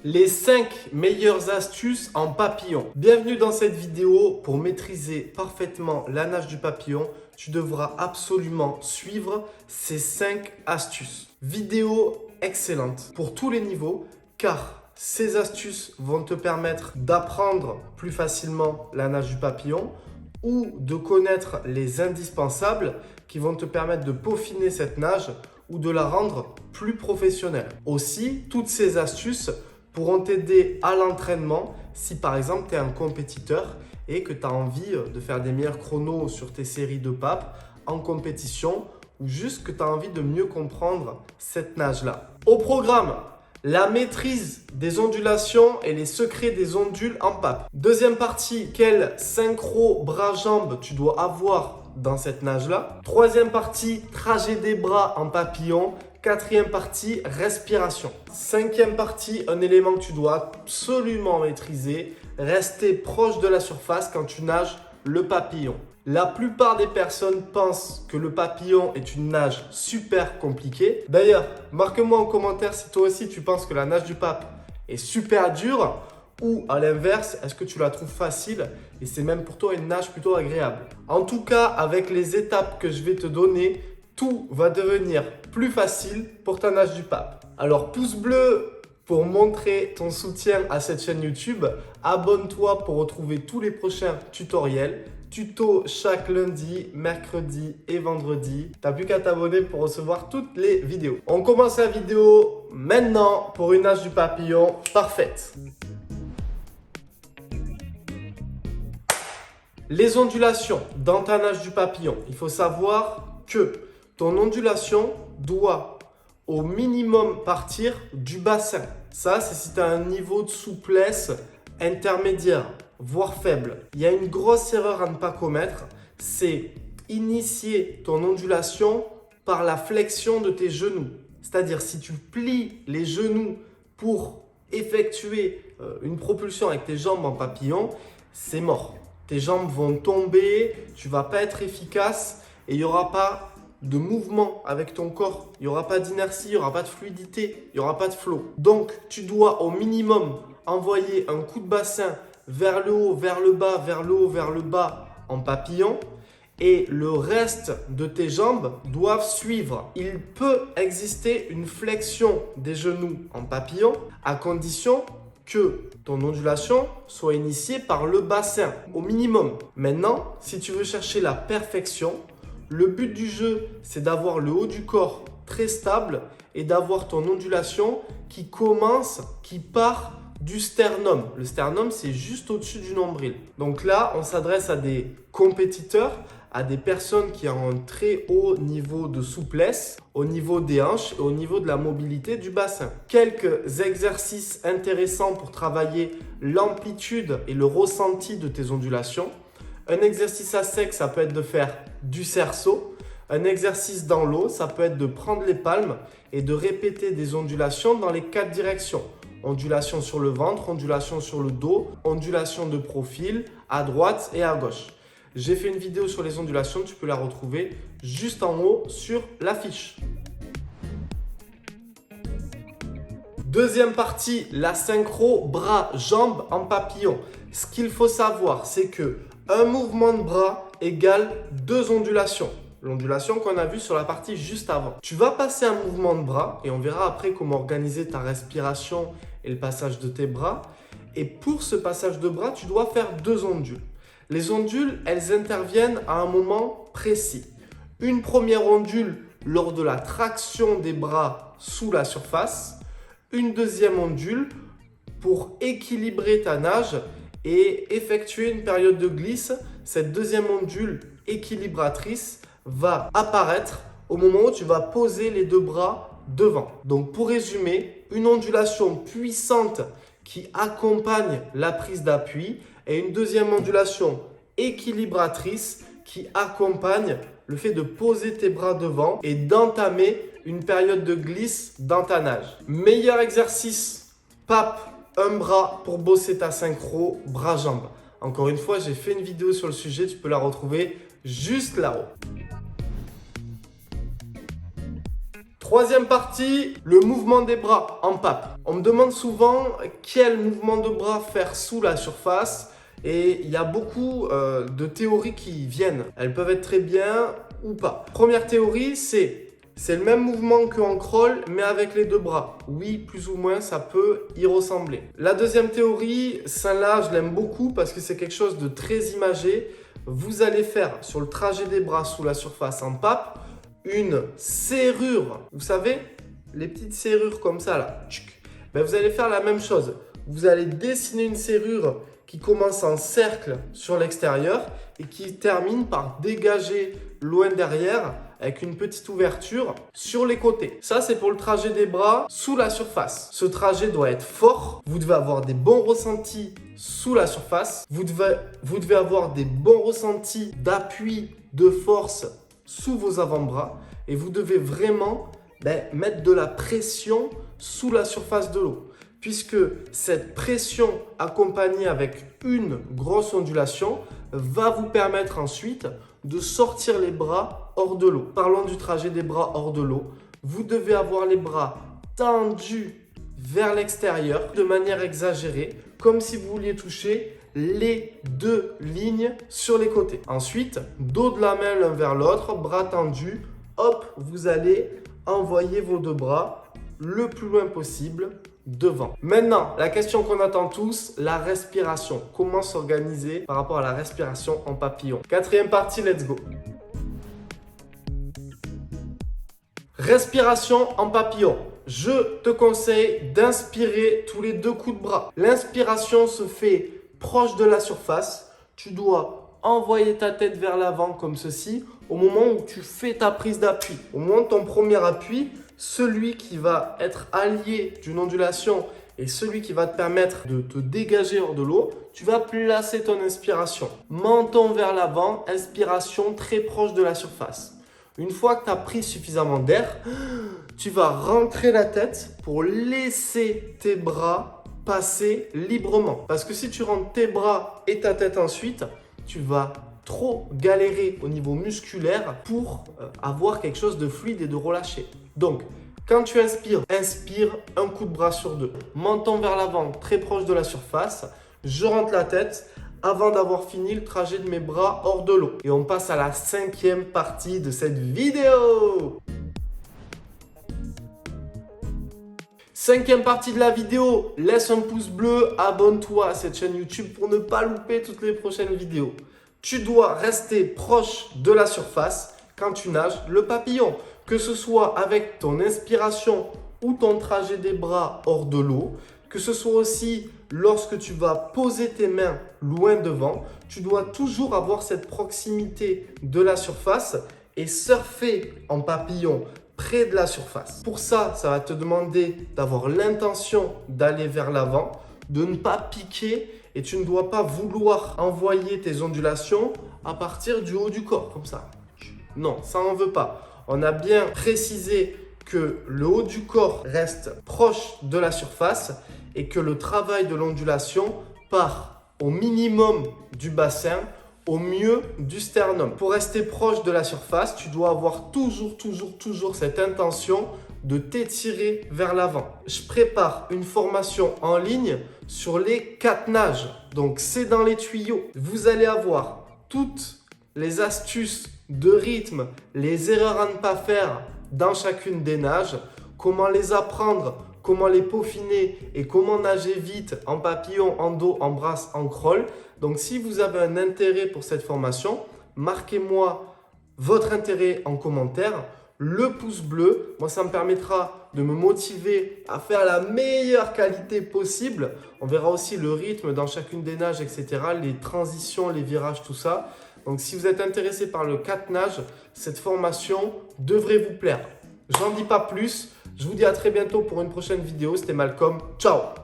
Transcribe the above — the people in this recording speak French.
Les 5 meilleures astuces en papillon. Bienvenue dans cette vidéo. Pour maîtriser parfaitement la nage du papillon, tu devras absolument suivre ces 5 astuces. Vidéo excellente pour tous les niveaux car ces astuces vont te permettre d'apprendre plus facilement la nage du papillon ou de connaître les indispensables qui vont te permettre de peaufiner cette nage ou de la rendre plus professionnelle. Aussi, toutes ces astuces pourront t'aider à l'entraînement si par exemple tu es un compétiteur et que tu as envie de faire des meilleurs chronos sur tes séries de papes en compétition ou juste que tu as envie de mieux comprendre cette nage-là. Au programme, la maîtrise des ondulations et les secrets des ondules en pape. Deuxième partie, quel synchro bras-jambes tu dois avoir dans cette nage-là. Troisième partie, trajet des bras en papillon. Quatrième partie, respiration. Cinquième partie, un élément que tu dois absolument maîtriser, rester proche de la surface quand tu nages le papillon. La plupart des personnes pensent que le papillon est une nage super compliquée. D'ailleurs, marque-moi en commentaire si toi aussi tu penses que la nage du pape est super dure ou à l'inverse, est-ce que tu la trouves facile et c'est même pour toi une nage plutôt agréable. En tout cas, avec les étapes que je vais te donner, tout va devenir plus facile pour ta nage du pape. Alors pouce bleu pour montrer ton soutien à cette chaîne YouTube. Abonne-toi pour retrouver tous les prochains tutoriels. Tuto chaque lundi, mercredi et vendredi. T'as plus qu'à t'abonner pour recevoir toutes les vidéos. On commence la vidéo maintenant pour une nage du papillon parfaite. Les ondulations dans ta nage du papillon. Il faut savoir que ton ondulation doit au minimum partir du bassin. Ça, c'est si tu as un niveau de souplesse intermédiaire, voire faible. Il y a une grosse erreur à ne pas commettre, c'est initier ton ondulation par la flexion de tes genoux. C'est-à-dire, si tu plies les genoux pour effectuer une propulsion avec tes jambes en papillon, c'est mort. Tes jambes vont tomber, tu ne vas pas être efficace et il n'y aura pas de mouvement avec ton corps. Il n'y aura pas d'inertie, il n'y aura pas de fluidité, il n'y aura pas de flow. Donc, tu dois au minimum envoyer un coup de bassin vers le haut, vers le bas, vers le haut, vers le bas en papillon et le reste de tes jambes doivent suivre. Il peut exister une flexion des genoux en papillon à condition que ton ondulation soit initiée par le bassin au minimum. Maintenant, si tu veux chercher la perfection, le but du jeu, c'est d'avoir le haut du corps très stable et d'avoir ton ondulation qui part du sternum. Le sternum, c'est juste au-dessus du nombril. Donc là, on s'adresse à des compétiteurs, à des personnes qui ont un très haut niveau de souplesse, au niveau des hanches et au niveau de la mobilité du bassin. Quelques exercices intéressants pour travailler l'amplitude et le ressenti de tes ondulations. Un exercice à sec, ça peut être de faire du cerceau. Un exercice dans l'eau, ça peut être de prendre les palmes et de répéter des ondulations dans les 4 directions. Ondulation sur le ventre, ondulation sur le dos, ondulation de profil, à droite et à gauche. J'ai fait une vidéo sur les ondulations, tu peux la retrouver juste en haut sur la fiche. Deuxième partie, la synchro bras-jambes en papillon. Ce qu'il faut savoir, c'est que un mouvement de bras égale 2 ondulations. L'ondulation qu'on a vue sur la partie juste avant. Tu vas passer un mouvement de bras et on verra après comment organiser ta respiration et le passage de tes bras. Et pour ce passage de bras, tu dois faire 2 ondules. Les ondules, elles interviennent à un moment précis. Une première ondule lors de la traction des bras sous la surface. Une deuxième ondule pour équilibrer ta nage et effectuer une période de glisse. Cette deuxième ondule équilibratrice va apparaître au moment où tu vas poser les 2 bras devant. Donc pour résumer, une ondulation puissante qui accompagne la prise d'appui et une deuxième ondulation équilibratrice qui accompagne le fait de poser tes bras devant et d'entamer une période de glisse dans ta nage. Meilleur exercice, pape, un bras pour bosser ta synchro bras-jambes. Encore une fois, j'ai fait une vidéo sur le sujet, tu peux la retrouver juste là-haut. Troisième partie, le mouvement des bras en pape. On me demande souvent quel mouvement de bras faire sous la surface et il y a beaucoup de théories qui viennent. Elles peuvent être très bien ou pas. Première théorie, c'est le même mouvement qu'en crawl mais avec les deux bras. Oui, plus ou moins, ça peut y ressembler. La deuxième théorie, celle-là, je l'aime beaucoup parce que c'est quelque chose de très imagé. Vous allez faire sur le trajet des bras sous la surface en pape une serrure. Vous savez, les petites serrures comme ça là. Ben, vous allez faire la même chose. Vous allez dessiner une serrure qui commence en cercle sur l'extérieur et qui termine par dégager loin derrière avec une petite ouverture sur les côtés. Ça, c'est pour le trajet des bras sous la surface. Ce trajet doit être fort. Vous devez avoir des bons ressentis sous la surface. Vous devez avoir des bons ressentis d'appui, de force sous vos avant-bras et vous devez vraiment mettre de la pression sous la surface de l'eau. Puisque cette pression accompagnée avec une grosse ondulation va vous permettre ensuite de sortir les bras hors de l'eau. Parlons du trajet des bras hors de l'eau. Vous devez avoir les bras tendus vers l'extérieur de manière exagérée, comme si vous vouliez toucher les deux lignes sur les côtés. Ensuite, dos de la main l'un vers l'autre, bras tendus, hop, vous allez envoyer vos deux bras le plus loin possible devant. Maintenant, la question qu'on attend tous, la respiration. Comment s'organiser par rapport à la respiration en papillon? Quatrième partie, let's go. Respiration en papillon. Je te conseille d'inspirer tous les deux coups de bras. L'inspiration se fait proche de la surface. Tu dois envoyer ta tête vers l'avant comme ceci au moment où tu fais ta prise d'appui. Au moment de ton premier appui, celui qui va être allié d'une ondulation et celui qui va te permettre de te dégager hors de l'eau, tu vas placer ton inspiration. Menton vers l'avant, inspiration très proche de la surface. Une fois que tu as pris suffisamment d'air, tu vas rentrer la tête pour laisser tes bras passer librement. Parce que si tu rentres tes bras et ta tête ensuite, tu vas trop galérer au niveau musculaire pour avoir quelque chose de fluide et de relâché. Donc, quand tu inspires, inspire un coup de bras sur deux. Menton vers l'avant, très proche de la surface. Je rentre la tête avant d'avoir fini le trajet de mes bras hors de l'eau. Et on passe à la cinquième partie de cette vidéo. Cinquième partie de la vidéo, laisse un pouce bleu, abonne-toi à cette chaîne YouTube pour ne pas louper toutes les prochaines vidéos. Tu dois rester proche de la surface quand tu nages le papillon. Que ce soit avec ton inspiration ou ton trajet des bras hors de l'eau, que ce soit aussi lorsque tu vas poser tes mains loin devant, tu dois toujours avoir cette proximité de la surface et surfer en papillon près de la surface. Pour ça, ça va te demander d'avoir l'intention d'aller vers l'avant, de ne pas piquer et tu ne dois pas vouloir envoyer tes ondulations à partir du haut du corps, comme ça. Non, ça on ne veut pas. On a bien précisé que le haut du corps reste proche de la surface et que le travail de l'ondulation part au minimum du bassin, au mieux du sternum. Pour rester proche de la surface, tu dois avoir toujours cette intention de t'étirer vers l'avant. Je prépare une formation en ligne sur les 4 nages. Donc, c'est dans les tuyaux. Vous allez avoir toutes les astuces de rythme, les erreurs à ne pas faire dans chacune des nages, comment les apprendre, comment les peaufiner et comment nager vite en papillon, en dos, en brasse, en crawl. Donc, si vous avez un intérêt pour cette formation, marquez-moi votre intérêt en commentaire, le pouce bleu. Moi, ça me permettra de me motiver à faire la meilleure qualité possible. On verra aussi le rythme dans chacune des nages, etc. Les transitions, les virages, tout ça. Donc, si vous êtes intéressé par le 4 nages, cette formation devrait vous plaire. J'en dis pas plus. Je vous dis à très bientôt pour une prochaine vidéo. C'était Malcolm. Ciao!